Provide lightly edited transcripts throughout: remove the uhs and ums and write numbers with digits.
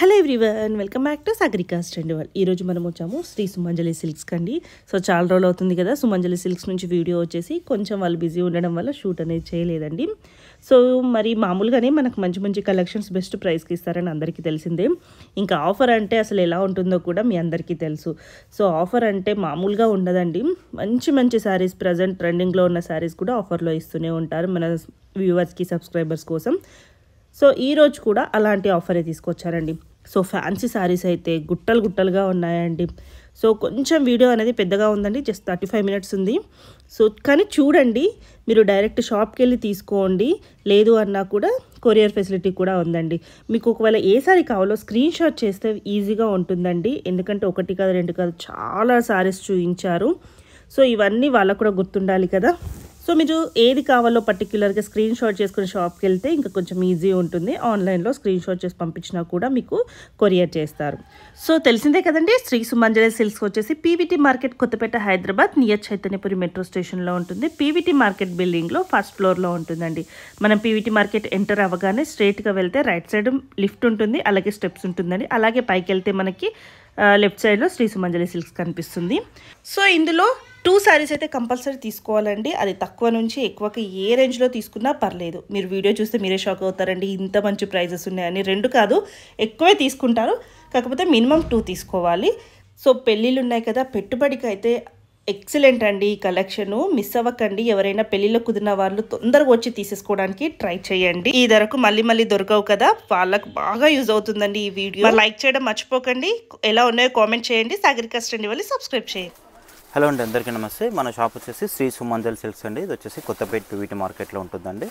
Hello everyone, welcome back to Sagarika's trend world. ఈరోజు మనం వచ్చాము శ్రీ సుమంజలి సిల్క్స్ కండి. సో చాలా రోజులు అవుతుంది కదా సుమంజలి సిల్క్స్ నుంచి వీడియో వచ్చేసి, కొంచెం వాళ్ళు బిజీ ఉండడం వల్ల షూట్ అనేది చేయలేదండి. సో మరి మామూలుగానే మనకు మంచి మంచి కలెక్షన్స్ బెస్ట్ ప్రైస్కి ఇస్తారని అందరికీ తెలిసిందే. ఇంకా ఆఫర్ అంటే అసలు ఎలా ఉంటుందో కూడా మీ అందరికీ తెలుసు. సో ఆఫర్ అంటే మామూలుగా ఉండదండి. మంచి మంచి శారీస్, ప్రజెంట్ ట్రెండింగ్లో ఉన్న శారీస్ కూడా ఆఫర్లో ఇస్తూనే ఉంటారు మన వ్యూవర్స్కి, సబ్స్క్రైబర్స్ కోసం. సో ఈరోజు కూడా అలాంటి ఆఫరే తీసుకొచ్చారండి. సో ఫ్యాన్సీ శారీస్ అయితే గుట్టలు గుట్టలుగా ఉన్నాయండి. సో కొంచెం వీడియో అనేది పెద్దగా ఉందండి, జస్ట్ 35 మినిట్స్ ఉంది. సో కానీ చూడండి, మీరు డైరెక్ట్ షాప్కి వెళ్ళి తీసుకోండి, లేదు అన్నా కూడా కొరియర్ ఫెసిలిటీ కూడా ఉందండి. మీకు ఒకవేళ ఏ సారీ కావాలో స్క్రీన్ షాట్ చేస్తే ఈజీగా ఉంటుందండి. ఎందుకంటే ఒకటి కాదు రెండు కాదు చాలా శారీస్ చూపించారు. సో ఇవన్నీ వాళ్ళకు కూడా గుర్తుండాలి కదా. సో మీరు ఏది కావాలో పర్టిక్యులర్గా స్క్రీన్ షాట్ చేసుకుని షాప్కి వెళ్తే ఇంకా కొంచెం ఈజీ ఉంటుంది. ఆన్లైన్లో స్క్రీన్ షాట్ చేసి పంపించినా కూడా మీకు కొరియర్ చేస్తారు. సో తెలిసిందే కదండి, శ్రీ సుమంజలి సిల్క్స్ వచ్చేసి PVT market, Kothapet, Hyderabad, near Chaitanyapuri metro స్టేషన్లో ఉంటుంది. పీవీటీ మార్కెట్ బిల్డింగ్లో ఫస్ట్ ఫ్లోర్లో ఉంటుందండి. మనం పీవీటీ మార్కెట్ ఎంటర్ అవ్వగానే స్ట్రైట్గా వెళ్తే రైట్ సైడ్ లిఫ్ట్ ఉంటుంది, అలాగే స్టెప్స్ ఉంటుందండి. అలాగే పైకి వెళ్తే మనకి లెఫ్ట్ సైడ్లో శ్రీ సుమంజలి సిల్క్స్ కనిపిస్తుంది. సో ఇందులో 2 శారీస్ అయితే కంపల్సరీ తీసుకోవాలండి. అది తక్కువ నుంచి ఎక్కువకి ఏ రేంజ్లో తీసుకున్నా పర్లేదు. మీరు వీడియో చూస్తే మీరే షాక్ అవుతారండి, ఇంత మంచి ప్రైజెస్ ఉన్నాయని. 2 కాదు, ఎక్కువే తీసుకుంటారు, కాకపోతే మినిమం 2 తీసుకోవాలి. సో పెళ్ళిళ్ళు ఉన్నాయి కదా, పెట్టుబడికి అయితే ఎక్సలెంట్ అండి ఈ కలెక్షను. మిస్ అవ్వకండి. ఎవరైనా పెళ్ళిలో కుదిరిన వాళ్ళు తొందరగా వచ్చి తీసేసుకోవడానికి ట్రై చేయండి. ఈ ధరకు మళ్ళీ మళ్ళీ దొరకవు కదా, వాళ్ళకు బాగా యూజ్ అవుతుందండి ఈ వీడియో. లైక్ చేయడం మర్చిపోకండి. ఎలా ఉన్నాయో కామెంట్ చేయండి. సాగరికాస్ ట్రెండ్ వల్ల సబ్స్క్రైబ్ చేయండి. హలో అండి, అందరికీ నమస్తే. మన షాప్ వచ్చేసి శ్రీ సుమంజలి సిల్క్స్ అండి. ఇది వచ్చేసి కొత్తపేట పీవీటీ మార్కెట్లో ఉంటుందండి.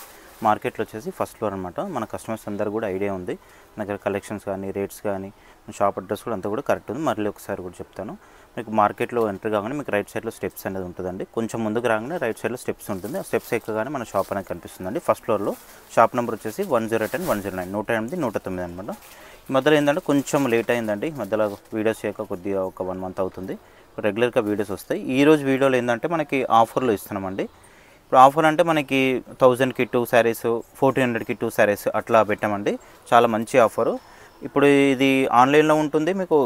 మార్కెట్లో వచ్చేసి ఫస్ట్ ఫ్లోర్ అనమాట. మన కస్టమర్స్ అందరూ కూడా ఐడియా ఉంది. మన దగ్గర కలెక్షన్స్ కానీ, రేట్స్ కానీ, షాప్ అడ్రస్ కూడా అంతా కూడా కరెక్ట్ ఉంది. మళ్ళీ ఒకసారి కూడా చెప్తాను. మీకు మార్కెట్లో ఎంటర్ కాగానే మీకు రైట్ సైడ్లో స్టెప్స్ అనేది ఉంటుందండి. కొంచెం ముందుకు రాగానే రైట్ సైడ్లో స్టెప్స్ ఉంటుంది. ఆ స్టెప్స్ ఎక్కగానే మన షాప్ అనేది కనిపిస్తుందండి. ఫస్ట్ ఫ్లోర్లో షాప్ నెంబర్ వచ్చేసి 1010 109 108 109 అనమాట. ఈ మధ్యలో ఏంటంటే కొంచెం లేట్ అయిందండి. మధ్యలో వీడియోస్ చేయక కొద్దిగా ఒక 1 మంత్ అవుతుంది. రెగ్యులర్గా వీడియోస్ వస్తాయి. ఈరోజు వీడియోలో ఏంటంటే మనకి ఆఫర్లో ఇస్తున్నామండి. ఇప్పుడు ఆఫర్ అంటే మనకి 1000కి 2 శారీస్, 1400కి 2 శారీస్ అట్లా పెట్టామండి. చాలా మంచి ఆఫరు. ఇప్పుడు ఇది ఆన్లైన్లో ఉంటుంది. మీకు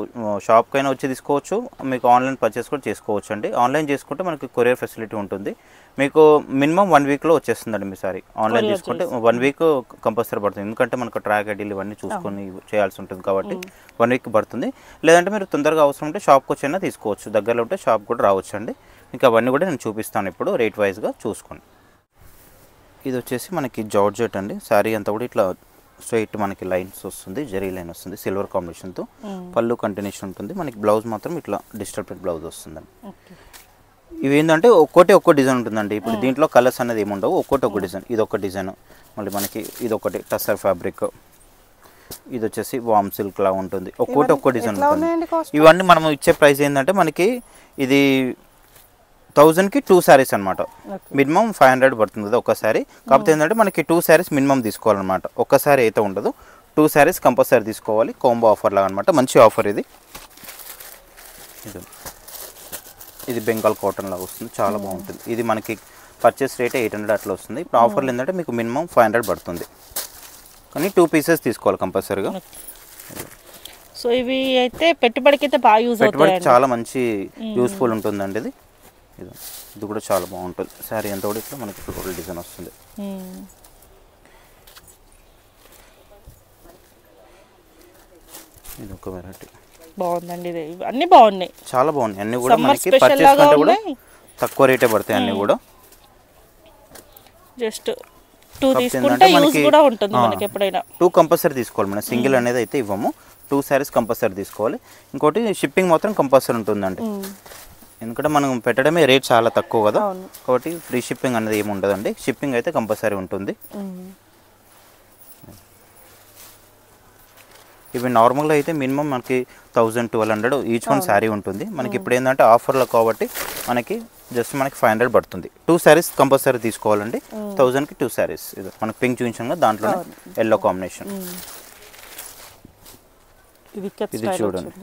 షాప్కైనా వచ్చి తీసుకోవచ్చు, మీకు ఆన్లైన్ పర్చేస్ కూడా చేసుకోవచ్చు అండి. ఆన్లైన్ చేసుకుంటే మనకి కొరియర్ ఫెసిలిటీ ఉంటుంది. మీకు మినిమం 1 వీక్లో వచ్చేస్తుందండి మీ సారీ. ఆన్లైన్ తీసుకుంటే 1 వీక్ కంపల్సరీ పడుతుంది. ఎందుకంటే మనకు ట్రాక్ ఐడీలు ఇవన్నీ చూసుకొని చేయాల్సి ఉంటుంది కాబట్టి 1 వీక్ పడుతుంది. లేదంటే మీరు తొందరగా అవసరం ఉంటే షాప్కి వచ్చినా తీసుకోవచ్చు. దగ్గరలో ఉంటే షాప్ కూడా రావచ్చు అండి. ఇంకా అవన్నీ కూడా నేను చూపిస్తాను ఇప్పుడు రేట్ వైజ్గా చూసుకోండి. ఇది వచ్చేసి మనకి జార్జెట్ అండి. శారీ అంతా కూడా ఇట్లా స్ట్రైట్ మనకి లైన్స్ వస్తుంది, జరీ లైన్ వస్తుంది సిల్వర్ కాంబినేషన్తో. పళ్ళు కంటిన్యూషన్ ఉంటుంది. మనకి బ్లౌజ్ మాత్రం ఇట్లా డిజిటల్ ప్రింట్ బ్లౌజ్ వస్తుందండి. ఇవి ఏంటంటే ఒక్కో డిజైన్ ఉంటుందండి. ఇప్పుడు దీంట్లో కలర్స్ అనేది ఏమి ఉండవు, ఒక్క డిజైన్. ఇది ఒక డిజైన్, మళ్ళీ మనకి ఇది ఒకటి టస్సర్ ఫ్యాబ్రిక్, ఇది వచ్చేసి వామ్ సిల్క్ లా ఉంటుంది. ఒక్కో డిజైన్ ఉంటుంది. ఇవన్నీ మనం ఇచ్చే ప్రైస్ ఏంటంటే మనకి ఇది 1000కి 2 శారీస్ అనమాట. మినిమం 500 పడుతుంది కదా ఒక్క శారీ. కాకపోతే ఏంటంటే మనకి 2 శారీస్ మినిమం తీసుకోవాలన్నమాట. ఒక్క శారీ అయితే ఉండదు, 2 శారీస్ కంపల్సరీ తీసుకోవాలి. కాంబో ఆఫర్ లాగా అనమాట. మంచి ఆఫర్ ఇది. ఇది బెంగాల్ కాటన్ లాగా వస్తుంది, చాలా బాగుంటుంది. ఇది మనకి పర్చేస్ రేట్ 800 అట్లా వస్తుంది. ఇప్పుడు ఆఫర్లు ఏంటంటే మీకు మినిమం 500 పడుతుంది, కానీ 2 పీసెస్ తీసుకోవాలి కంపల్సరీగా. సో ఇవి అయితే పెట్టుబడికి అయితే బాగా యూజ్ అవుతాయి. పెట్టుబడికి చాలా మంచి యూస్ఫుల్ ఉంటుందండి ఇది. ఇది కూడా చాలా బాగుంటుంది. శారీ అంతా కూడా ఇట్లా మనకి ఫ్లోరల్ డిజైన్ వస్తుంది. ఇది ఒక వెరైటీ బాగుందండి. ఇది అన్ని బాగున్నాయి, చాలా బాగున్నాయి. అన్ని కూడా మనకి పర్చేస్ కంటే కూడా తక్కువ రేటే పడతాయి అన్ని కూడా. జస్ట్ 2 తీసుకుంటే యూజ్ కూడా ఉంటుంది మనకి. ఎప్పుడైనా 2 కంపల్సరీ తీసుకోవాలి. మనం సింగిల్ అనేది అయితే ఇవ్వము, 2 శారీస్ కంపల్సరీ తీసుకోవాలి. ఇంకోటి షిప్పింగ్ మాత్రం కంపల్సరీ ఉంటుందండి. ఎందుకంటే మనం పెట్టడమే రేట్ చాలా తక్కువ కదా, కాబట్టి ఫ్రీ షిప్పింగ్ అనేది ఏమి ఉండదండి. షిప్పింగ్ అయితే కంపల్సరీ ఉంటుంది. ఇవి నార్మల్గా అయితే మినిమం మనకి 1000-1200 ఈచ్ వన్ శారీ ఉంటుంది. మనకి ఇప్పుడు ఏంటంటే ఆఫర్లో కాబట్టి మనకి జస్ట్ మనకి 500 పడుతుంది. 2 శారీస్ కంపల్సరీ తీసుకోవాలండి. 1000కి 2 శారీస్. ఇది మనకి పింక్ చూపించాం కదా, దాంట్లో ఎల్లో కాంబినేషన్. ఇది చూడండి,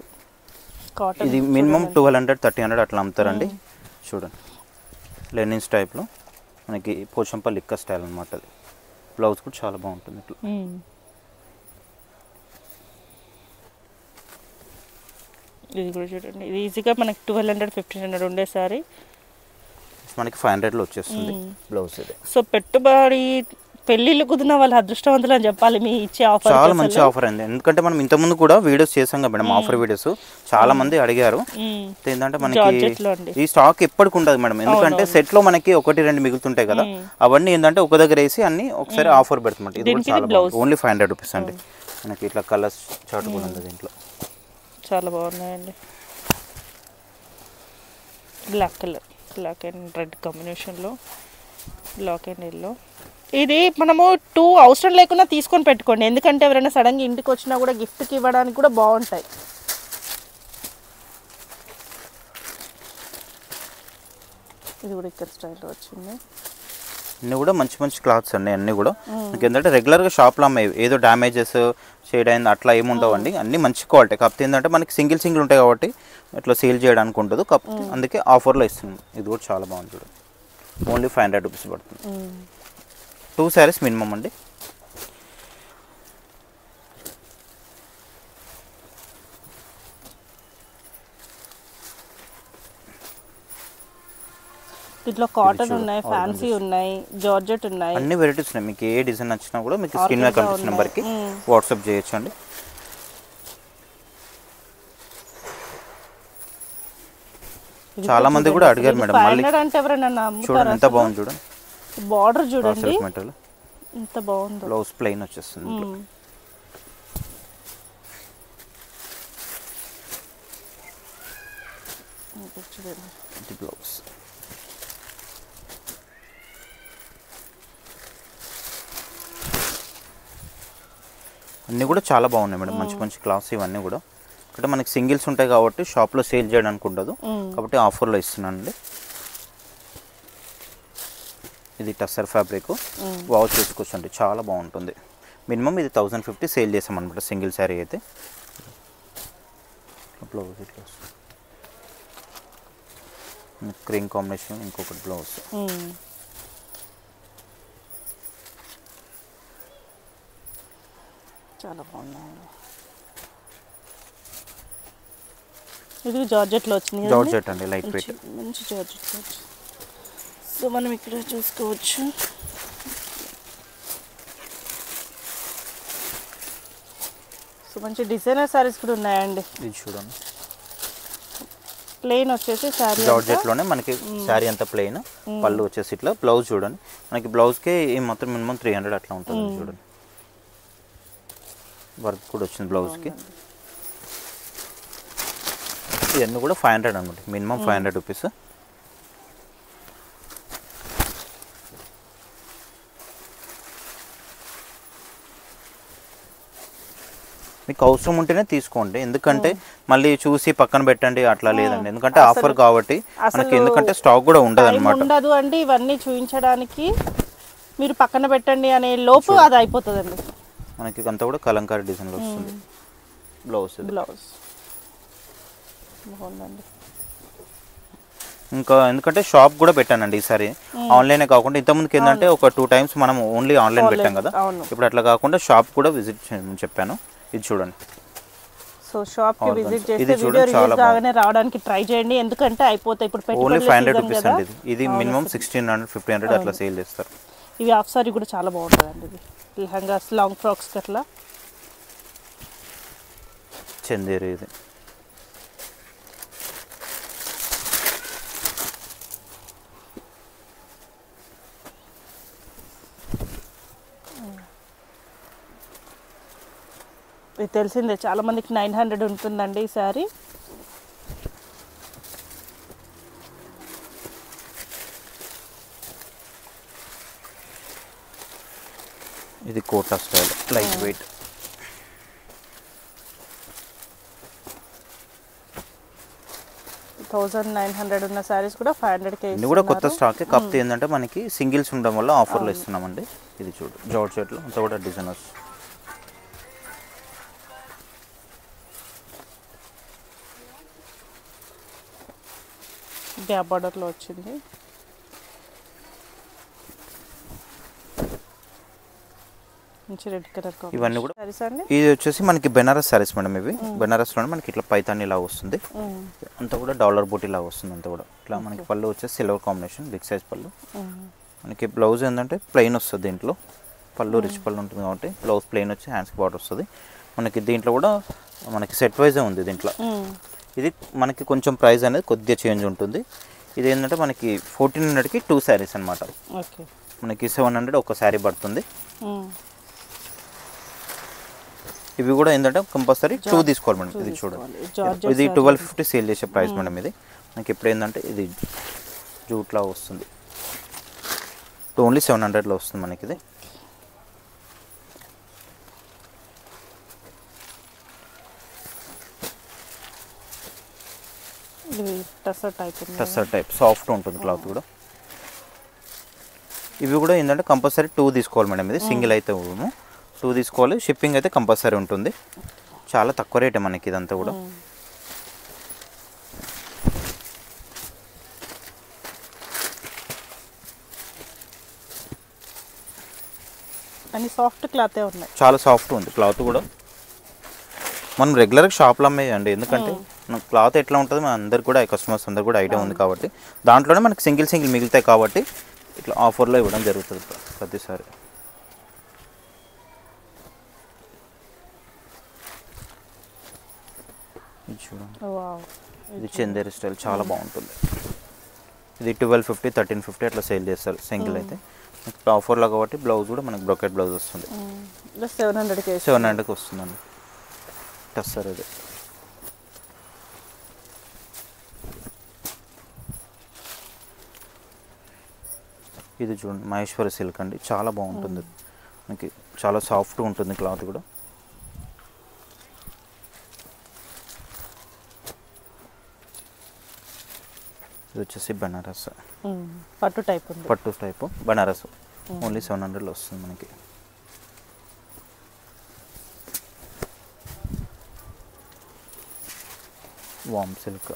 ఇది మినిమం 1200-1300 అట్లా అమ్ముతారండి. చూడండి, లెనిన్స్ టైప్లో మనకి పోచంపల్లి లిక్క స్టైల్ అనమాట. అది బ్లౌజ్ కూడా చాలా బాగుంటుంది ఇట్లా. ఇది కూడా చూడండి, ఇది ఈజీగా మనకి 1200-1500 ఉండే సారీ మనకి 500లో వచ్చేస్తుంది బ్లౌజ్ ఇది. సో పెట్టుబడి పెళ్ళిళ్ళు కుదిరిన వాళ్ళ అదృష్టవంతులు అని చెప్పాలి మీ ఇచ్చే ఆఫర్. చాలా మంచి ఆఫర్ అండి. ఎందుకంటే మనం ఇంతకుముందు కూడా వీడియోస్ చేసాం కదా మేడం, ఆఫర్ వీడియోస్ చాలా మంది అడిగారు. ఏంటంటే మనకి ఈ స్టాక్ ఎప్పటికి ఉండదు మేడం, ఎందుకంటే సెట్ లో మనకి 1-2 మిగులుతుంటాయి కదా, అవన్నీ ఏంటంటే ఒక దగ్గర వేసి అన్ని ఒకసారి ఆఫర్ పెడుతుంది. ఇది కూడా చాలా బాగుంది, ఓన్లీ 500 రూపీస్ అండి. మనకి ఇట్లా కలర్స్ చార్ట్ కూడా ఉంది దీంట్లో, చాలా బాగున్నాయండి. Black colour, black and red కాంబినేషన్లో, బ్లాక్ అండ్ ఎల్లో. ఇది మనము 2 అవసరం లేకుండా తీసుకొని పెట్టుకోండి, ఎందుకంటే ఎవరైనా సడన్గా ఇంటికి వచ్చినా కూడా గిఫ్ట్కి ఇవ్వడానికి కూడా బాగుంటాయి. ఇది కూడా ఇక్కడ స్టైల్లో వచ్చింది. అన్నీ కూడా మంచి మంచి క్లాత్స్ అండి, అన్నీ కూడా మీకు ఏంటంటే రెగ్యులర్గా షాప్లో అమ్మాయి ఏదో డ్యామేజెస్ షేడ్ అయింది అట్లా ఏముండవండి, అన్నీ మంచి క్వాలిటీ. కాకపోతే ఏంటంటే మనకి సింగిల్ ఉంటాయి కాబట్టి ఇట్లా సేల్ చేయడానికి ఉండదు, కాకపోతే అందుకే ఆఫర్లో ఇస్తున్నాం. ఇది కూడా చాలా బాగుంది చూడండి, ఓన్లీ 500 రూపీస్ పడుతుంది. 2 శారీస్ మినిమం అండి. ఇట్లా కాటన్ ఉన్నాయి, ఫ్యాన్సీ ఉన్నాయి, జార్జెట్ ఉన్నాయి, అన్ని వెరైటీస్ ఉన్నాయి. మీకు ఏ డిజైన్ నచ్చినా కూడా మీకు స్క్రీన్ మీద కనిపిస్తున్న నెంబర్కి వాట్సాప్ చేయొచ్చు అండి. చాలా మంది కూడా అడిగారు మేడం, మళ్ళీ చూడండి ఎంత బాగుంది చూడండి, బార్డర్ చూడండి ఎంత బాగుంది, బ్లౌజ్ ప్లెయిన్ వచ్చేస్తుంది. ఇది బ్లౌజ్. అన్నీ కూడా చాలా బాగున్నాయి మేడం, మంచి మంచి క్లాస్ ఇవన్నీ కూడా. అంటే మనకి సింగిల్స్ ఉంటాయి కాబట్టి షాప్లో సేల్ చేయడానికి ఉండదు, కాబట్టి ఆఫర్లో ఇస్తున్నానండి. ఇది టస్సర్ ఫ్యాబ్రిక్, వాచ్ చేసుకోవచ్చు అండి, చాలా బాగుంటుంది. మినిమం ఇది 1050 సేల్ చేసామన్నమాట సింగిల్ శారీ అయితే. బ్లౌజ్ ఇట్లా క్రీమ్ కాంబినేషన్, ఇంకొకటి బ్లౌజ్. చాలా బాగున్నాయి. ఇది జార్జెట్లో వచ్చింది, జార్జెట్ అండి, లైట్ వెయిట్ మంచి జార్జెట్లో వచ్చింది. సో మనం ఇక్కడ చూసుకోవచ్చు. సో మంచి డిజైనర్ సారీస్ కూడా ఉన్నాయండి. ఇది చూడండి, ప్లెయిన్ వచ్చేసి శారీ జార్జెట్లోనే మనకి శారీ అంతా ప్లెయిన్, పళ్ళు వచ్చేసి ఇట్లా. బ్లౌజ్ చూడండి, మనకి బ్లౌజ్కే ఈ మొత్తం మినిమం 300 అట్లా ఉంటుంది చూడండి. వర్క్ కూడా వచ్చింది బ్లౌజ్కి. ఇవన్నీ కూడా 500 అనమాట, మినిమం 500 రూపీస్. మీకు అవసరం ఉంటేనే తీసుకోండి, ఎందుకంటే మళ్ళీ చూసి పక్కన పెట్టండి అట్లా లేదండి, ఎందుకంటే ఆఫర్ కాబట్టి మనకి, ఎందుకంటే స్టాక్ కూడా ఉండదు అనమాట. ఉండదు అండి ఇవన్నీ చూపించడానికి, మీరు పక్కన పెట్టండి అనే లోపు అది అయిపోతుందండి. మనకి అంతా కూడా కలంకారీ డిజైన్లో వస్తుంది బ్లౌజ్. బ్లౌజ్ బాగుందండి. ఇంకా ఎందుకంటే షాప్ కూడా పెట్టానండి ఈసారి, ఆన్లైనే కాకుండా. ఇంతకుముందుకు ఏంటంటే ఒక 2 టైమ్స్ మనం ఓన్లీ ఆన్లైన్ పెట్టాం కదా, ఇప్పుడు అట్లా కాకుండా షాప్ కూడా విజిట్ చేయమని చెప్పాను. ఇది చూడండి, సో షాప్ కి విజిట్ చేస్తే వీడియో రిలీజ్ కాగానే రావడానికి ట్రై చేయండి, ఎందుకంటే అయిపోతాయి ఇప్పుడు. ఓన్లీ 500 రూపీస్ అండి. ఇది మినిమం 1600-1500 అట్లా సేల్ చేస్తారు. ఇవి హాఫ్ సారీ కూడా చాలా బాగుంటుందండి. ఇది లెహంగాస్, లాంగ్ ఫ్రాక్స్ అట్లా. చందేరి ఇది ఇది తెలిసిందే, చాలా మందికి 900 ఉంటుందండి ఈ సారీ. ఇది కోటా స్టైల్, లైట్ వెయిట్. $1900 ఉన్న సారీస్ కూడా 500కే ఇది కూడా కొత్త స్టాక్. కాకపోతే ఏంటంటే మనకి సింగిల్స్ ఉండడం వల్ల ఆఫర్లో ఇస్తున్నామండి. ఇది చూడు, జార్జెట్లో అంతా కూడా డిజైన్ వస్తుంది. గ్యాప్ బార్డర్లో వచ్చింది. మంచి రెడ్ కలర్ ఇవన్నీ కూడా సారీస్ అండి. ఇది వచ్చేసి మనకి బెనారస్ సారీస్ మేడం. ఇవి బెనారస్లోనే మనకి ఇట్లా పైతాని ఇలా వస్తుంది, అంతా కూడా డాలర్ బూటీ ఇలా వస్తుంది. అంతా కూడా ఇట్లా మనకి పళ్ళు వచ్చేసి సిల్వర్ కాంబినేషన్, బిగ్ సైజ్ పళ్ళు. మనకి బ్లౌజ్ ఏంటంటే ప్లెయిన్ వస్తుంది, దీంట్లో పళ్ళు రిచ్ పళ్ళు ఉంటుంది కాబట్టి బ్లౌజ్ ప్లెయిన్ వచ్చి హ్యాండ్స్కి బార్డర్ వస్తుంది. మనకి దీంట్లో కూడా మనకి సెట్ వైజే ఉంది దీంట్లో. ఇది మనకి కొంచెం ప్రైస్ అనేది కొద్దిగా చేంజ్ ఉంటుంది. ఇది ఏంటంటే మనకి 1400కి 2 శారీస్ అనమాట. మనకి 700 ఒక శారీ పడుతుంది. ఇవి కూడా ఏంటంటే కంపల్సరీ 2 తీసుకోవాలి మేడం. ఇది చూడండి, ఇది 1250 సేల్ చేసే ప్రైస్ మేడం. ఇది మనకి ఇప్పుడు ఏంటంటే ఇది జూట్లా వస్తుంది, ఓన్లీ 700లో వస్తుంది మనకి. ఇది టస్సర్ టైప్ సాఫ్ట్ ఉంటుంది క్లాత్ కూడా. ఇవి కూడా ఏంటంటే కంపల్సరీ 2 తీసుకోవాలి మేడం. ఇది సింగిల్ అయితే 2 తీసుకోవాలి. షిప్పింగ్ అయితే కంపల్సరీ ఉంటుంది. చాలా తక్కువ రేటే మనకి ఇదంతా కూడా. అన్ని సాఫ్ట్ క్లాతే ఉన్నాయి, చాలా సాఫ్ట్ ఉంది క్లాత్ కూడా. మనం రెగ్యులర్గా షాప్లో అమ్మేయండి, ఎందుకంటే మన క్లాత్ ఎట్లా ఉంటుంది మన అందరికి కూడా, కస్టమర్స్ అందరు కూడా ఐడియా ఉంది కాబట్టి. దాంట్లోనే మనకి సింగిల్ మిగులుతాయి కాబట్టి ఇట్లా ఆఫర్లో ఇవ్వడం జరుగుతుంది ప్రతిసారి. ఇది చూడండి, ఇది చందేరి స్టైల్ చాలా బాగుంటుంది. ఇది 1250 1350 అట్లా సేల్ చేస్తారు సింగిల్ అయితే. ఆఫర్లో కాబట్టి బ్లౌజ్ కూడా మనకి బ్రోకెట్ బ్లౌజ్ వస్తుంది. 700కి వస్తుందండి టస్సర్. ఇది ఇది చూడండి మహేశ్వరి సిల్క్ అండి, చాలా బాగుంటుంది. మనకి చాలా సాఫ్ట్గా ఉంటుంది క్లాత్ కూడా. ఇది వచ్చేసి బనారస్ పట్టు టైపు బనారస్, ఓన్లీ 700లో వస్తుంది మనకి. వామ్ సిల్క్,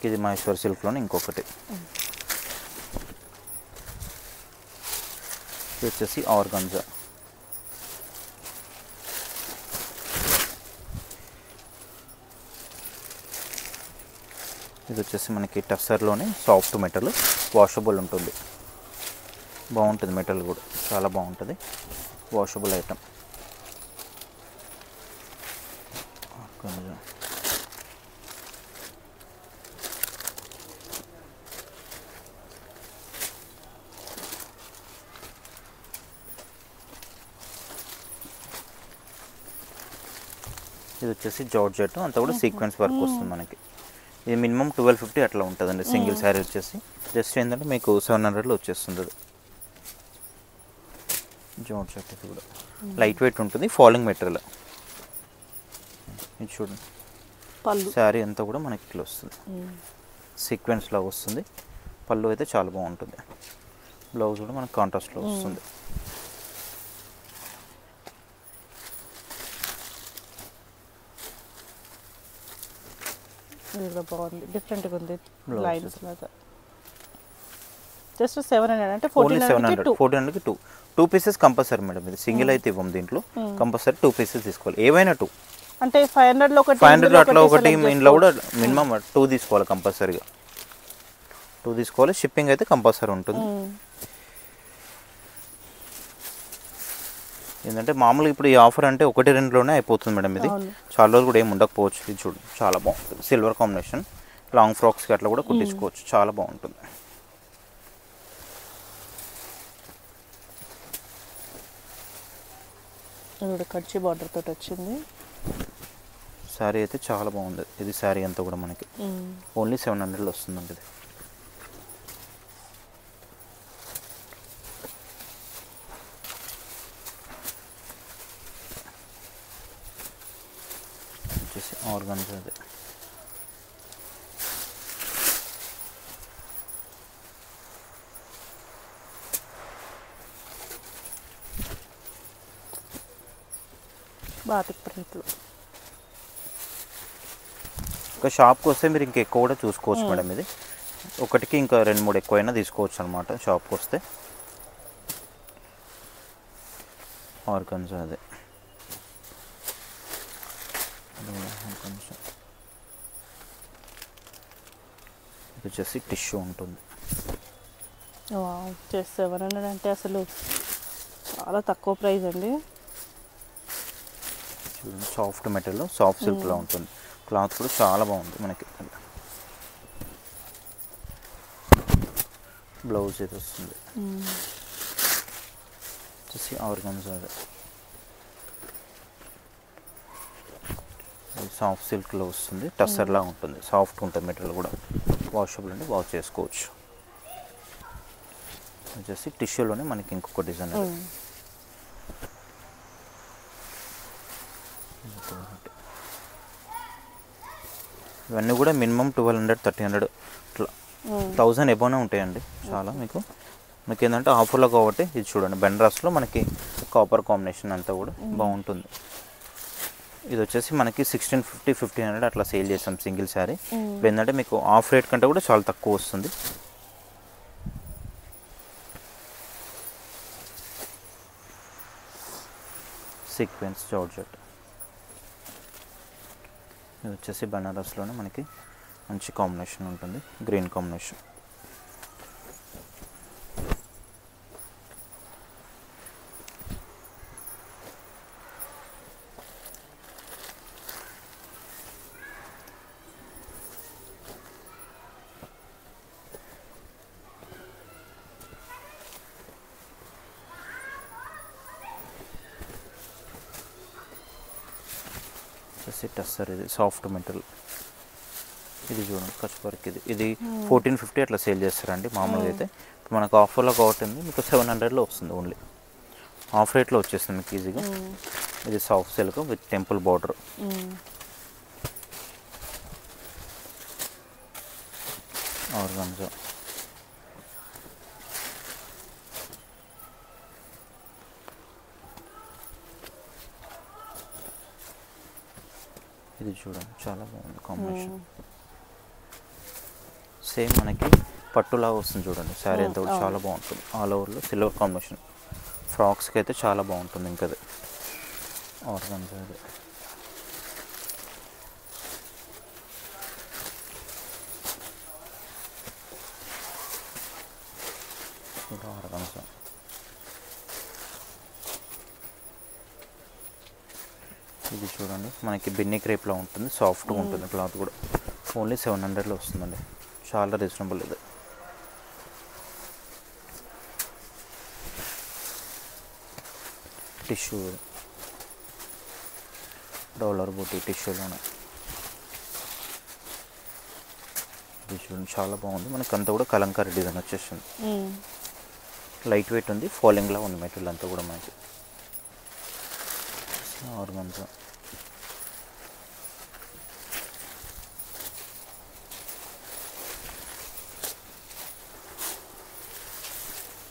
ఇది మహేశ్వర్ సిల్క్లోనే ఇంకొకటి. ఇది వచ్చేసి ఆర్గంజా. ఇది వచ్చేసి మనకి టస్సర్లోనే సాఫ్ట్ మెటల్, వాషబుల్ ఉంటుంది, బాగుంటుంది. మెటల్ కూడా చాలా బాగుంటుంది, వాషబుల్ ఐటమ్. ఇది వచ్చేసి జార్జెట్, అంతా కూడా సీక్వెన్స్ వర్క్ వస్తుంది మనకి. ఇది మినిమం 1250 అట్లా ఉంటుందండి సింగిల్ శారీ వచ్చేసి. జస్ట్ ఏంటంటే మీకు 700లో వచ్చేస్తుంది. జార్జెట్ ఇది కూడా లైట్ వెయిట్ ఉంటుంది, ఫాలింగ్ మెటీరియల్. ఇది చూడండి, శారీ అంతా కూడా మనకి ఇట్లా వస్తుంది, సీక్వెన్స్లో వస్తుంది. పళ్ళు అయితే చాలా బాగుంటుంది, బ్లౌజ్ కూడా మనకి కాంట్రాస్ట్లో వస్తుంది. బాగుంది, డిఫరెంట్గా ఉంది లైన్స్ లాగా. జస్ట్ 700 అంటే 1400కి 2 పీసెస్ కంపల్సరీ మేడం. ఇది సింగిల్ అయితే ఇవ్వం, దీంట్లో కంపల్సరీ 2 పీసెస్ తీసుకోవాలి, ఏవైనా 2. అంటే 500లో ఒకటి, 500 అట్లా ఒకటి, ఇంట్లో కూడా మినిమం 2 తీసుకోవాలి కంపల్సరీగా. 2 తీసుకోవాలి, షిప్పింగ్ అయితే కంపల్సరీ ఉంటుంది. ఏంటంటే మామూలుగా ఇప్పుడు ఈ ఆఫర్ అంటే 1-2లోనే అయిపోతుంది మేడం. ఇది చాలా రోజులు కూడా ఏమి ఉండకపోవచ్చు. ఇది చూడు చాలా బాగుంటుంది, సిల్వర్ కాంబినేషన్, లాంగ్ ఫ్రాక్స్కి అట్లా కూడా కుట్టించుకోవచ్చు, చాలా బాగుంటుంది. కచ్చి బార్డర్ తోటి వచ్చింది శారీ అయితే చాలా బాగుంది. ఇది శారీ అంతా కూడా మనకి ఓన్లీ 700లో వస్తుందండి. ఇది వచ్చేసి ఆర్గన్జా. అది బాతిక్ ప్రింట్లు. ఒక షాప్కి వస్తే మీరు ఇంకా ఎక్కువ కూడా చూసుకోవచ్చు మేడం. ఇది ఒకటికి ఇంకా 2-3 ఎక్కువైనా తీసుకోవచ్చు అనమాట షాప్కి వస్తే. ఆర్గన్జా అదే ఆర్గన్జా. ఇది వచ్చేసి టిష్యూ ఉంటుంది. జస్ట్ 700 అంటే అసలు చాలా తక్కువ ప్రైస్ అండి. చూడండి సాఫ్ట్ మెటీరియల్, సాఫ్ట్ సిల్క్లో ఉంటుంది. క్లాత్ కూడా చాలా బాగుంది మనకి. బ్లౌజ్ ఇది వస్తుంది వచ్చేసి ఆర్గన్జా. సాఫ్ట్ సిల్క్లో వస్తుంది, టస్సర్లా ఉంటుంది, సాఫ్ట్ ఉంటుంది మెటీరియల్ కూడా. వాషబుల్ అంటే వాష్ చేసుకోవచ్చు. వచ్చేసి టిష్యూలోనే మనకి ఇంకొక డిజైన్. ఇవన్నీ కూడా మినిమం 1200, 1300 ఇట్లా 1000 ఎబోనే ఉంటాయండి. చాలా మీకు ఏంటంటే ఆఫర్లో కాబట్టి ఇది చూడండి. బెనారస్లో మనకి కాపర్ కాంబినేషన్ అంతా కూడా బాగుంటుంది. ఇది వచ్చేసి మనకి 1650, 1500 అట్లా సేల్ చేస్తాం సింగిల్ శారీ. ఇప్పుడు ఏంటంటే మీకు ఆఫ్ రేట్ కంటే కూడా చాలా తక్కువ వస్తుంది. Sequence georgette. ఇది వచ్చేసి బనారస్లోనే మనకి మంచి కాంబినేషన్ ఉంటుంది, గ్రీన్ కాంబినేషన్. వచ్చేసి టస్సర్, ఇది సాఫ్ట్ మెటీరియల్. ఇది చూడండి కచ్ వర్క్. ఇది 1450 అట్లా సేల్ చేస్తారండి మామూలుగా అయితే. ఇప్పుడు మనకు ఆఫర్లో కాబట్టి మీకు 700లో వస్తుంది ఓన్లీ. ఆఫ్ రేట్లో వచ్చేస్తుంది మీకు ఈజీగా. ఇది soft silk with temple border. Organza. ఇది చూడండి చాలా బాగుంది కాంబినేషన్. సేమ్ మనకి పట్టులాగా వస్తుంది చూడండి. శారీ అంతా కూడా చాలా బాగుంటుంది. ఆల్ ఓవర్లో సిల్వర్ కాంబినేషన్. ఫ్రాక్స్కి అయితే చాలా బాగుంటుంది. ఇంకా అది ఆర్గాన్జా. అది ఆర్గాన్జా. ఇది చూడండి మనకి బిన్నీ క్రేప్లో ఉంటుంది, సాఫ్ట్గా ఉంటుంది క్లాత్ కూడా. ఓన్లీ 700లో వస్తుందండి, చాలా రీజనబుల్. ఇది టిష్యూ, డోలర్ బూటీ టిష్యూలోనే. ఇది చూడండి చాలా బాగుంది. మనకి అంతా కూడా కలంకారీ డిజైన్ వచ్చేసింది. లైట్ వెయిట్ ఉంది, ఫాలింగ్లా ఉంది మెటీరియల్ అంతా కూడా మనకి. ఆర్గాన్జా.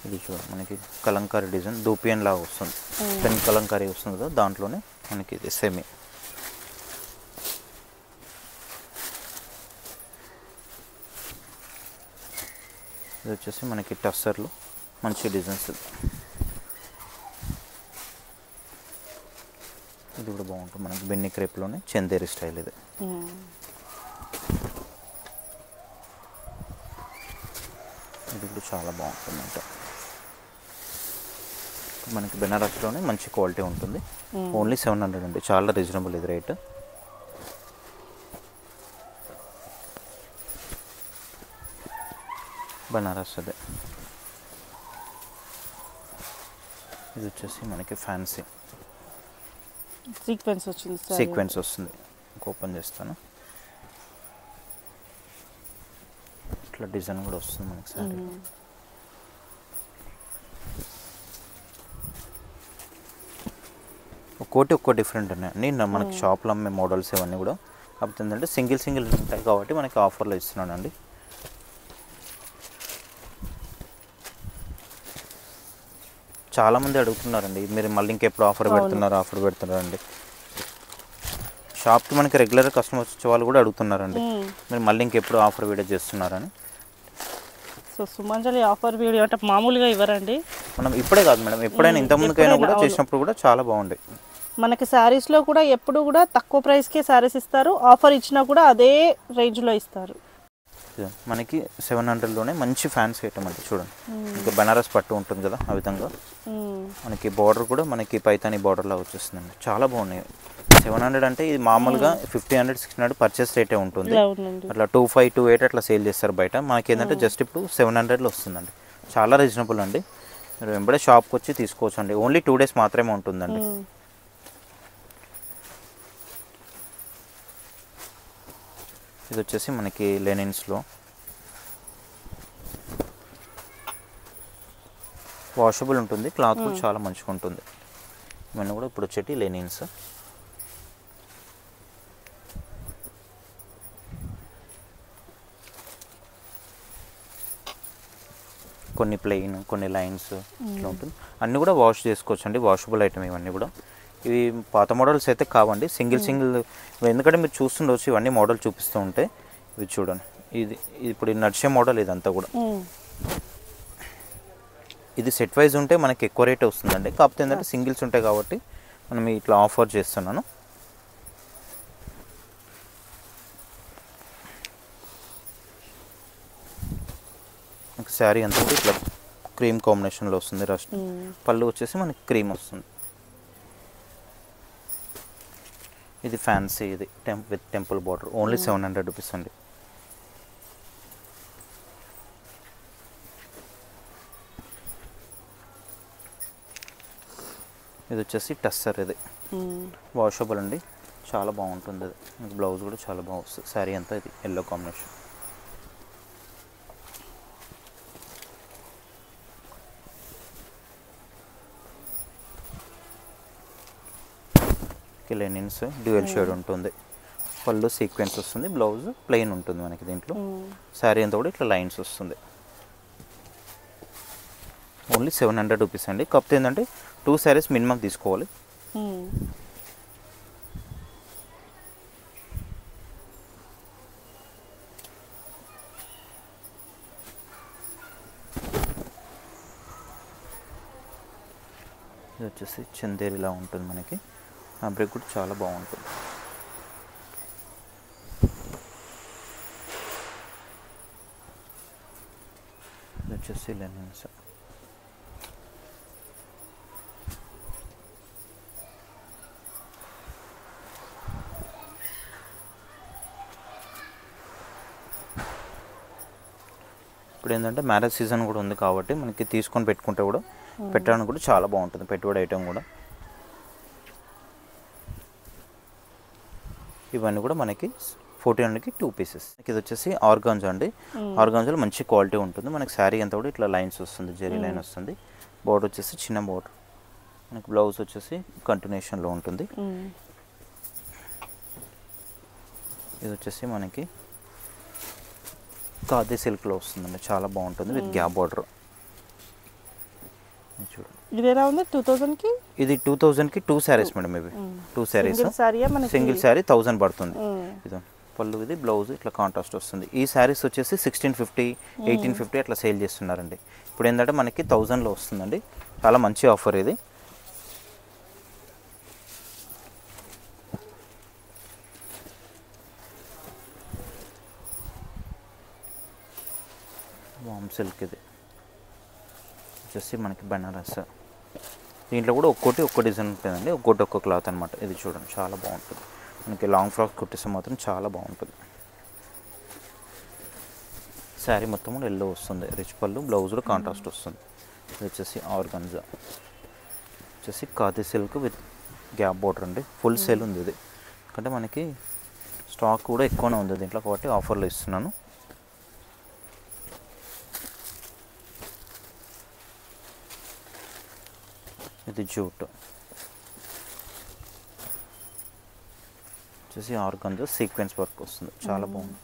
ఇది చూడండి మనకి కలంకారీ డిజైన్, దూపియన్ లాగా వస్తుంది. పెన్ కలంకారీ వస్తుంది కదా, దాంట్లోనే మనకి ఇది సెమీ. ఇది వచ్చేసి మనకి టస్సర్లో మంచి డిజైన్స్. ఇది కూడా బాగుంటుంది మనకి బెన్నీ క్రేప్లోనే చందేరి స్టైల్. ఇది ఇది కూడా చాలా బాగుంటుంది. అంటే మనకి బెనారస్లోనే మంచి క్వాలిటీ ఉంటుంది. ఓన్లీ 700 అండి, చాలా రీజనబుల్ ఇది రేట్. బనారస్ అదే. ఇది వచ్చేసి మనకి ఫ్యాన్సీ సీక్వెన్స్ వచ్చింది. సీక్వెన్స్ వస్తుంది. ఓపెన్ చేస్తాను. ఇట్లా డిజైన్ కూడా వస్తుంది మనకి సారీ. ఒక్కో డిఫరెంట్ ఉన్నాయండి. మనకి షాప్లో అమ్మే మోడల్స్ ఇవన్నీ కూడా. కాకపోతే ఏంటంటే సింగిల్ ఉంటాయి కాబట్టి మనకి ఆఫర్లో ఇస్తున్నానండి. చాలామంది అడుగుతున్నారండి, మీరు మళ్ళీ ఇంకెప్పుడు ఆఫర్ పెడుతున్నారండి. షాప్కి మనకి రెగ్యులర్ కస్టమర్స్ వచ్చే వాళ్ళు కూడా అడుగుతున్నారండి, మీరు మళ్ళీ ఇంకెప్పుడు ఆఫర్ వీడియో చేస్తున్నారని. So so Sumanjali offer video అంటే మామూలుగా ఇవ్వరండి. మనం ఇప్పుడే కాదు మేడం, ఎప్పుడైనా ఇంతకుముందుకైనా కూడా చేసినప్పుడు కూడా చాలా బాగుండే. మనకి శారీస్లో కూడా ఎప్పుడు కూడా తక్కువ ప్రైస్కే శారీస్ ఇస్తారు, ఆఫర్ ఇచ్చినా కూడా అదే రేంజ్లో ఇస్తారు. మనకి 700లోనే మంచి ఫ్యాన్సీ ఐటమ్ అంటే చూడండి, ఇంకా బనారస్ పట్టు ఉంటుంది కదా ఆ విధంగా. మనకి బార్డర్ కూడా మనకి పైతాని బార్డర్లా వచ్చేస్తుందండి, చాలా బాగున్నాయి. 700 అంటే ఇది మామూలుగా 1500 1600 పర్చేస్ రేటే ఉంటుంది. అట్లా 25 28 అట్లా సేల్ చేస్తారు బయట. మనకి ఏంటంటే జస్ట్ ఇప్పుడు 700లో వస్తుందండి, చాలా రీజనబుల్ అండి. మీరు వెంబడే షాప్కి వచ్చి తీసుకోవచ్చు అండి. ఓన్లీ 2 days మాత్రమే ఉంటుందండి. ఇది వచ్చేసి మనకి లెనిన్స్లో వాషబుల్ ఉంటుంది, క్లాత్ కూడా చాలా మంచిగా ఉంటుంది. ఇవన్నీ కూడా ఇప్పుడు వచ్చేటి లెనిన్స్. కొన్ని ప్లెయిన్, కొన్ని లైన్స్ ఇట్లా ఉంటుంది. అన్నీ కూడా వాష్ చేసుకోవచ్చు అండి, వాషబుల్ ఐటమ్ ఇవన్నీ కూడా. ఇవి పాత మోడల్స్ అయితే కావండి, సింగిల్ ఎందుకంటే మీరు చూస్తుండవచ్చు ఇవన్నీ మోడల్ చూపిస్తూ ఉంటే. ఇవి చూడండి, ఇది ఇప్పుడు నడిచే మోడల్ ఇదంతా కూడా. ఇది సెట్ వైజ్ ఉంటే మనకి ఎక్కువ రేట్ వస్తుందండి, కాకపోతే ఏంటంటే సింగిల్స్ ఉంటాయి కాబట్టి మనం ఇట్లా ఆఫర్ చేస్తున్నాను. శారీ అంతా ఇట్లా క్రీమ్ కాంబినేషన్లో వస్తుంది. రస్ట్ పళ్ళు వచ్చేసి మనకి క్రీమ్ వస్తుంది. ఇది ఫ్యాన్సీ, ఇది with temple border, only 700 rupees అండి. ఇది వచ్చేసి టస్సర్, ఇది వాషబుల్ అండి, చాలా బాగుంటుంది. అది మీకు బ్లౌజ్ కూడా చాలా బాగా వస్తుంది. శారీ అంతా ఇది yellow combination. Linens dual shade ఉంటుంది, పళ్ళు సీక్వెన్స్ వస్తుంది, బ్లౌజ్ ప్లెయిన్ ఉంటుంది మనకి దీంట్లో. శారీ అంతా కూడా ఇట్లా లైన్స్ వస్తుంది. ఓన్లీ 700 రూపీస్ అండి. కాకపోతే ఏంటంటే 2 sarees మినిమం తీసుకోవాలి. ఇది వచ్చేసి చందేరిలా ఉంటుంది మనకి, ఫ్యాబ్రిక్ కూడా చాలా బాగుంటుంది. ఇది వచ్చేసి లెనిన్స్. ఇప్పుడు ఏంటంటే మ్యారేజ్ సీజన్ కూడా ఉంది కాబట్టి మనకి తీసుకొని పెట్టుకుంటే కూడా పెట్టడానికి కూడా చాలా బాగుంటుంది, పెట్టుబడి ఐటమ్ కూడా. ఇవన్నీ కూడా మనకి 1400కి 2 pieces. ఇది వచ్చేసి ఆర్గాంజా అండి, ఆర్గాంజాలో మంచి క్వాలిటీ ఉంటుంది. మనకి శారీ అంతా కూడా ఇట్లా లైన్స్ వస్తుంది, జెరీ లైన్ వస్తుంది. బోర్డర్ వచ్చేసి చిన్న బోర్డర్, మనకి బ్లౌజ్ వచ్చేసి కంటిన్యూషన్లో ఉంటుంది. ఇది వచ్చేసి మనకి ఖాదీ సిల్క్లో వస్తుందండి, చాలా బాగుంటుంది విత్ గ్యాప్ బార్డర్. చూడండి ఇది ఎలా ఉంది 2000కి? ఇది 2000కి 2 sarees మేడం. ఇవి 2 sarees, సింగిల్ శారీ 1000 పడుతుంది. ఇది పళ్ళు, ఇది బ్లౌజ్ ఇట్లా కాంట్రాస్ట్ వస్తుంది. ఈ శారీస్ వచ్చేసి 1650 1850 అట్లా సేల్ చేస్తున్నారండి. ఇప్పుడు ఏంటంటే మనకి 1000లో వస్తుందండి, చాలా మంచి ఆఫర్ ఇది. వామ్ సిల్క్, ఇది వచ్చేసి మనకి బనారస్. దీంట్లో కూడా ఒక్కొక్క డిజైన్ ఉంటుందండి, ఒక్కొక్క క్లాత్ అనమాట. ఇది చూడండి చాలా బాగుంటుంది, మనకి లాంగ్ ఫ్రాక్ కుట్టిస్తే మాత్రం చాలా బాగుంటుంది. శారీ మొత్తం కూడా ఎల్లో వస్తుంది, రిచ్ పళ్ళు, బ్లౌజ్ కూడా కాంట్రాస్ట్ వస్తుంది. ఇది వచ్చేసి ఆర్గాంజా, వచ్చేసి khadi silk with gap border అండి. ఫుల్ సేల్ ఉంది ఇది, ఎందుకంటే మనకి స్టాక్ కూడా ఎక్కువనే ఉంది దీంట్లో కాబట్టి ఆఫర్లో ఇస్తున్నాను. ఇది జూట్ వచ్చేసి ఆర్గాంజా సీక్వెన్స్ వర్క్ వస్తుంది, చాలా బాగుంది.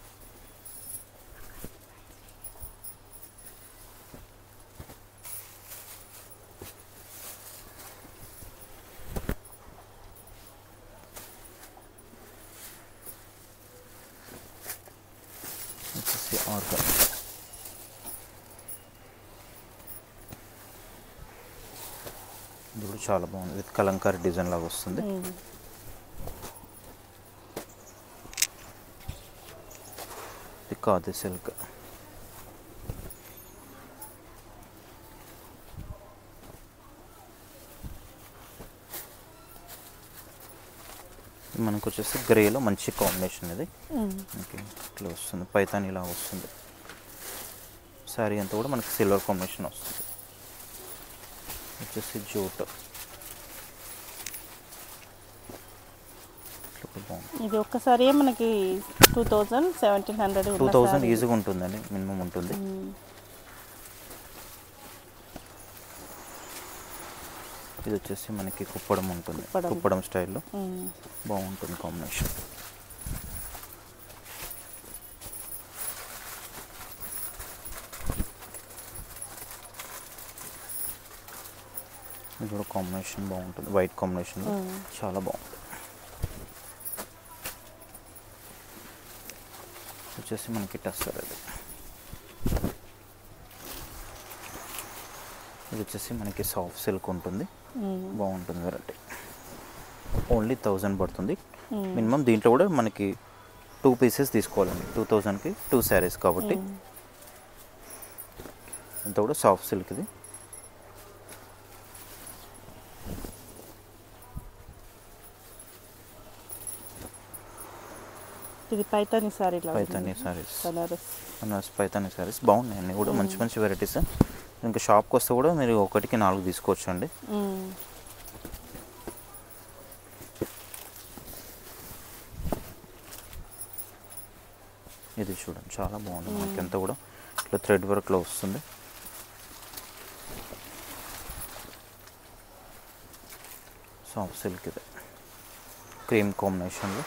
వచ్చేసి ఆర్గాంజా చాలా బాగుంది, విత్ కలంకారీ డిజైన్ లాగా వస్తుంది. ఇది ఖాదీ సిల్క్. మనకు వచ్చేసి గ్రేలో మంచి కాంబినేషన్ ఇది. ఓకే, ఇట్లా వస్తుంది, పైతాని ఇలా వస్తుంది. శారీ అంతా కూడా మనకి సిల్వర్ కాంబినేషన్ వస్తుంది. వచ్చేసి జూట్. ఇది ఒక్కసారి మనకి 2000 ఈజీగా ఉంటుందండి, మినిమం ఉంటుంది. ఇది వచ్చేసి మనకి కుప్పడం ఉంటుంది, కుప్పడం స్టైల్లో బాగుంటుంది కాంబినేషన్. ఇది కూడా కాంబినేషన్ బాగుంటుంది, వైట్ కాంబినేషన్ చాలా బాగుంటుంది. వచ్చేసి మనకి టస్సర్. ఇది వచ్చేసి మనకి సాఫ్ట్ సిల్క్ ఉంటుంది, బాగుంటుంది వెరైటీ. ఓన్లీ 1000 పడుతుంది మినిమం. దీంట్లో కూడా మనకి 2 పీసెస్ తీసుకోవాలండి, 2000కి 2 శారీస్ కాబట్టి. ఇంత కూడా సాఫ్ట్ సిల్క్. ఇది పైతాని సారీ, పైతాని సారీస్, బనారస్ పైతాని సారీస్ బాగున్నాయి అన్నీ కూడా, మంచి మంచి వెరైటీస్. ఇంకా షాప్కి వస్తే కూడా మీరు 1కి 4 తీసుకోవచ్చు అండి. ఇది చూడండి చాలా బాగుంది, మనకి ఎంత కూడా ఇట్లా థ్రెడ్ వర్క్లో వస్తుంది. సాఫ్ట్ సిల్క్ ఇది, క్రీమ్ కాంబినేషన్లో.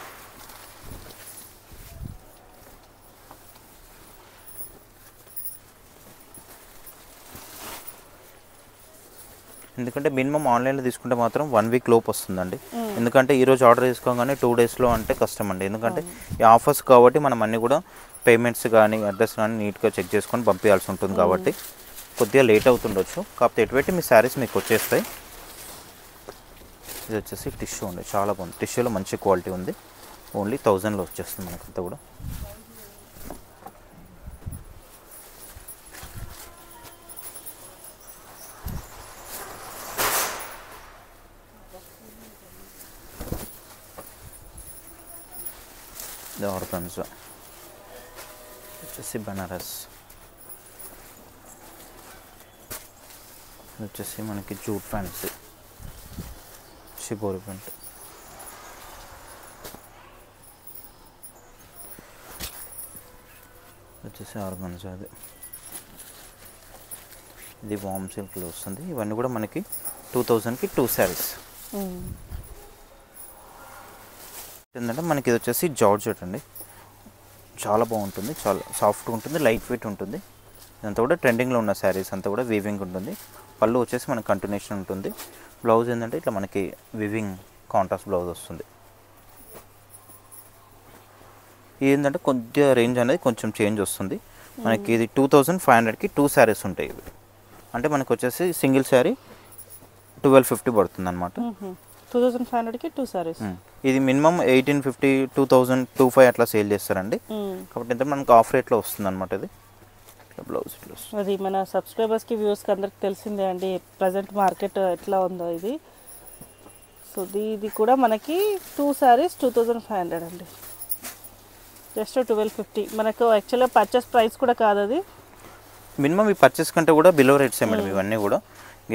ఎందుకంటే మినిమం ఆన్లైన్లో తీసుకుంటే మాత్రం 1 వీక్ లోపు వస్తుందండి. ఎందుకంటే ఈరోజు ఆర్డర్ తీసుకోగానే 2 డేస్లో అంటే కష్టం అండి. ఎందుకంటే ఈ ఆఫర్స్ కాబట్టి మనం అన్నీ కూడా పేమెంట్స్ కానీ అడ్రస్ కానీ నీట్గా చెక్ చేసుకొని పంపించాల్సి ఉంటుంది కాబట్టి కొద్దిగా లేట్ అవుతుండొచ్చు. కాకపోతే ఎటువంటి మీ శారీస్ మీకు వచ్చేస్తాయి. ఇది వచ్చేసి టిష్యూ ఉంది, చాలా బాగుంది. టిష్యూలో మంచి క్వాలిటీ ఉంది, ఓన్లీ 1000లో వచ్చేస్తుంది మనకంతా కూడా. ఇది ఆర్గన్జా, వచ్చేసి బనారస్. ఇది వచ్చేసి మనకి జూట్ ఫ్యాన్సీ, షిబోరి ప్రింట్. వచ్చేసి ఆర్గన్జా. ఇది వామ్ సిల్క్లో వస్తుంది. ఇవన్నీ కూడా మనకి 2000కి 2 శారీస్. ఏంటంటే మనకి ఇది వచ్చేసి జార్జెట్ అండి, చాలా బాగుంటుంది, చాలా సాఫ్ట్గా ఉంటుంది, లైట్ వెయిట్ ఉంటుంది. ఇదంతా కూడా ట్రెండింగ్లో ఉన్న శారీస్ అంతా కూడా వీవింగ్ ఉంటుంది. పళ్ళు వచ్చేసి మనకి కంటిన్యూషన్ ఉంటుంది. బ్లౌజ్ ఏంటంటే ఇట్లా మనకి వీవింగ్ కాంట్రాస్ట్ బ్లౌజ్ వస్తుంది. ఏంటంటే కొద్దిగా రేంజ్ అనేది కొంచెం చేంజ్ వస్తుంది మనకి. ఇది 2500కి 2 శారీస్ ఉంటాయి ఇవి. అంటే మనకు వచ్చేసి సింగిల్ శారీ 1250 పడుతుంది అనమాట. 2500కి 2 సారీస్. ఇది మినిమం 1850, 2000, 25 అట్లా సేల్ చేస్తారండి. కాబట్టి ఎంత మనకు ఆఫ్ రేట్లో వస్తుంది అనమాట. ఇది బ్లౌజ్ ఇట్లా వస్తుంది. అది మన సబ్స్క్రైబర్స్కి వ్యూస్కి అందరికి తెలిసిందే అండి ప్రజెంట్ మార్కెట్ ఎట్లా ఉందో ఇది. సో ఇది కూడా మనకి 2 సారీస్ 2500 అండి, జస్ట్ 1250. మనకు యాక్చువల్గా పర్చేస్ ప్రైస్ కూడా కాదు అది, మినిమం ఈ పర్చేస్ కంటే కూడా బిలో రేట్సే మేడం ఇవన్నీ కూడా.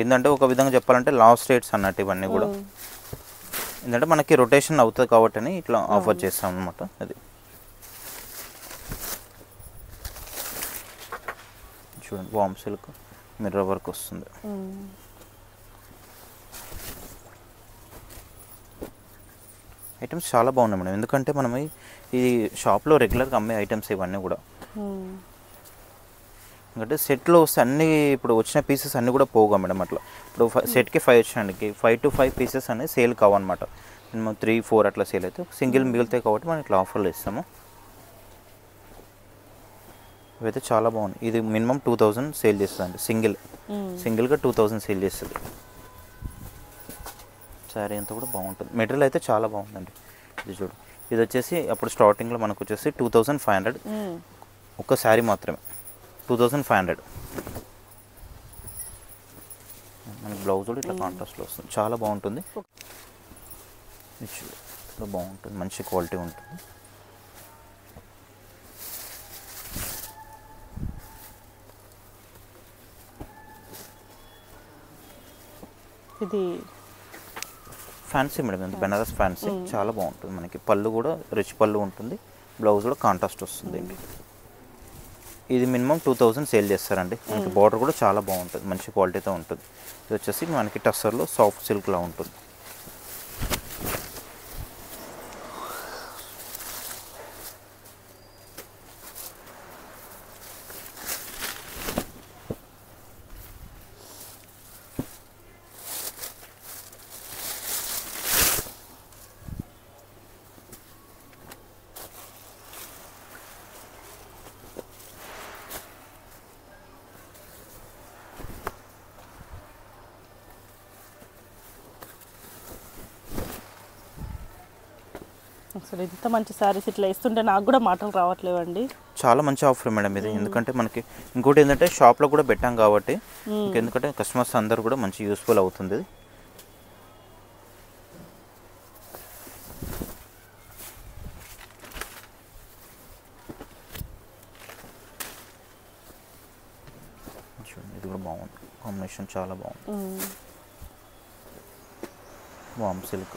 ఏంటంటే ఒక విధంగా చెప్పాలంటే లాస్ట్ రేట్స్ అన్నట్టు ఇవన్నీ కూడా. ఎందుకంటే మనకి రొటేషన్ అవుతుంది కాబట్టి అని ఇట్లా ఆఫర్ చేస్తాం అనమాట. అది చూడండి, వామ్ సిల్క్ మిర్రర్ వర్క్ వస్తుంది. ఐటమ్స్ చాలా బాగున్నాయి మేడం, ఎందుకంటే మనం ఈ షాప్లో రెగ్యులర్గా అమ్మే ఐటమ్స్ ఇవన్నీ కూడా. ఎందుకంటే సెట్లో వస్తే అన్నీ ఇప్పుడు వచ్చిన పీసెస్ అన్నీ కూడా పోగా మేడం. అట్లా ఇప్పుడు సెట్కి 5 వచ్చానికి 5 to 5 పీసెస్ అనేది సేల్ కావన్నమాట. మినిమం 3, 4 అట్లా సేల్ అయితే సింగిల్ మిగులుతాయి కాబట్టి మనం ఇట్లా ఆఫర్లు ఇస్తాము. ఇవైతే చాలా బాగుంది. ఇది మినిమం 2000 సేల్ చేస్తుంది అండి, సింగిల్గా 2000 సేల్ చేస్తుంది. శారీ అంతా కూడా బాగుంటుంది. మెటీరియల్ అయితే చాలా బాగుందండి. ఇది చూడు, ఇది వచ్చేసి అప్పుడు స్టార్టింగ్లో మనకు వచ్చేసి 2500 ఒక శారీ మాత్రమే 2500. మనకి బ్లౌజ్ కూడా ఇట్లా కాంట్రాస్ట్లో వస్తుంది, చాలా బాగుంటుంది. ఇది చూడు, ఇట్లా బాగుంటుంది, మంచి క్వాలిటీ ఉంటుంది. ఇది ఫ్యాన్సీ మేడం, ఇది బెనారస్ ఫ్యాన్సీ, చాలా బాగుంటుంది. మనకి పళ్ళు కూడా రిచ్ పళ్ళు ఉంటుంది, బ్లౌజ్ కూడా కాంట్రాస్ట్ వస్తుంది. ఇది మినిమం 2000 సేల్ చేస్తారండి. మనకి బార్డర్ కూడా చాలా బాగుంటుంది, మంచి క్వాలిటీతో ఉంటుంది. ఇది వచ్చేసి మనకి టస్సర్లో సాఫ్ట్ సిల్క్లా ఉంటుంది. అసలు ఇంత మంచి శారీస్ ఇట్లా ఇస్తుంటే నాకు కూడా మాటలు రావట్లేవండి. చాలా మంచి ఆఫర్ మేడం ఇది. ఎందుకంటే మనకి ఇంకోటి ఏంటంటే షాప్లో కూడా పెట్టాం కాబట్టి, ఎందుకంటే కస్టమర్స్ అందరూ కూడా మంచి యూస్ఫుల్ అవుతుంది. ఇది కూడా బాగుంది, కాంబినేషన్ చాలా బాగుంది. వామ్ సిల్క్.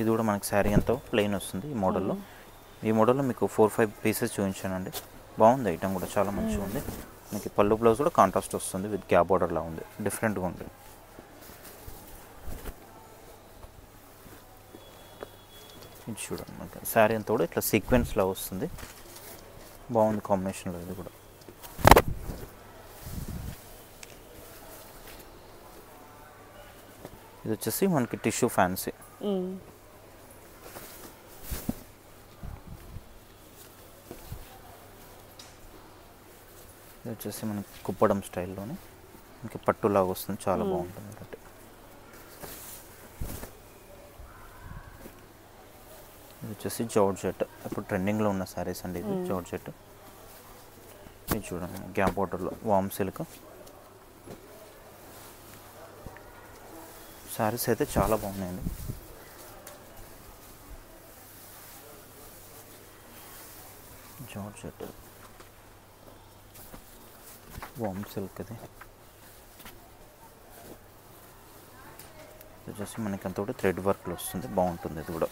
ఇది కూడా మనకి శారీ అంతా ప్లెయిన్ వస్తుంది ఈ మోడల్లో. ఈ మోడల్లో మీకు 4-5 పీసెస్ చూపించానండి. బాగుంది, ఐటమ్ కూడా చాలా మంచిగా ఉంది. మనకి పళ్ళు బ్లౌజ్ కూడా కాంట్రాస్ట్ వస్తుంది, విత్ గ్యాప్ బార్డర్లా ఉంది, డిఫరెంట్గా ఉంది. ఇది చూడండి, మనకి శారీ అంతా కూడా ఇట్లా సీక్వెన్స్లా వస్తుంది, బాగుంది కాంబినేషన్లో. ఇది కూడా ఇది వచ్చేసి మనకి టిష్యూ ఫ్యాన్సీ. ఇది వచ్చేసి మనకి కుప్పడం స్టైల్లోనే ఇంకా పట్టులాగా వస్తుంది, చాలా బాగుంటుంది. కాబట్టి ఇది వచ్చేసి జార్జెట్, ఇప్పుడు ట్రెండింగ్లో ఉన్న శారీస్ అండి. ఇది జార్జెట్. ఇది చూడండి, గ్యాప్ బార్డర్లో వామ్ సిల్క్ శారీస్ అయితే చాలా బాగున్నాయండి. జార్జెట్ వామ్ సిల్క్. ఇది వచ్చేసి మనకి అంతా కూడా థ్రెడ్ వర్క్లో వస్తుంది, బాగుంటుంది. ఇది కూడా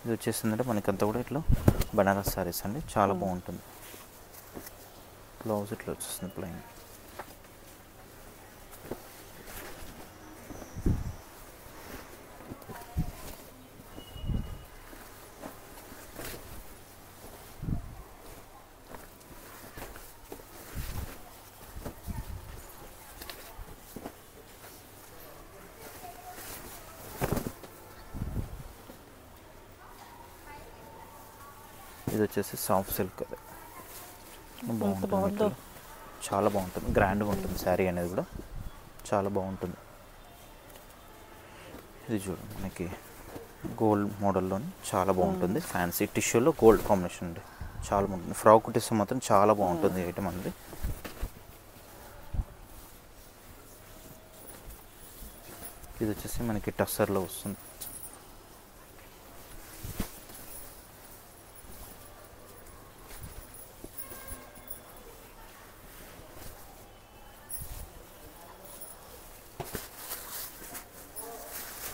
ఇది వచ్చేసిందంటే మనకంతా కూడా ఇట్లా బనారస్ శారీస్ అండి, చాలా బాగుంటుంది. బ్లౌజ్ ఇట్లా వచ్చేస్తుంది ప్లెయిన్. ఇది వచ్చేసి సాఫ్ట్ సిల్క్, బాగుంటుంది, చాలా బాగుంటుంది, గ్రాండ్గా ఉంటుంది శారీ అనేది కూడా చాలా బాగుంటుంది. ఇది చూడండి, మనకి గోల్డ్ మోడల్లోని చాలా బాగుంటుంది, ఫ్యాన్సీ టిష్యూలో గోల్డ్ కాంబినేషన్ అండి, చాలా బాగుంటుంది. ఫ్రాక్ టిష్యూ మాత్రం చాలా బాగుంటుంది ఐటమ్ అనేది. ఇది వచ్చేసి మనకి టస్సర్లో వస్తుంది.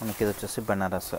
మనకి ఇది వచ్చేసి బనారస్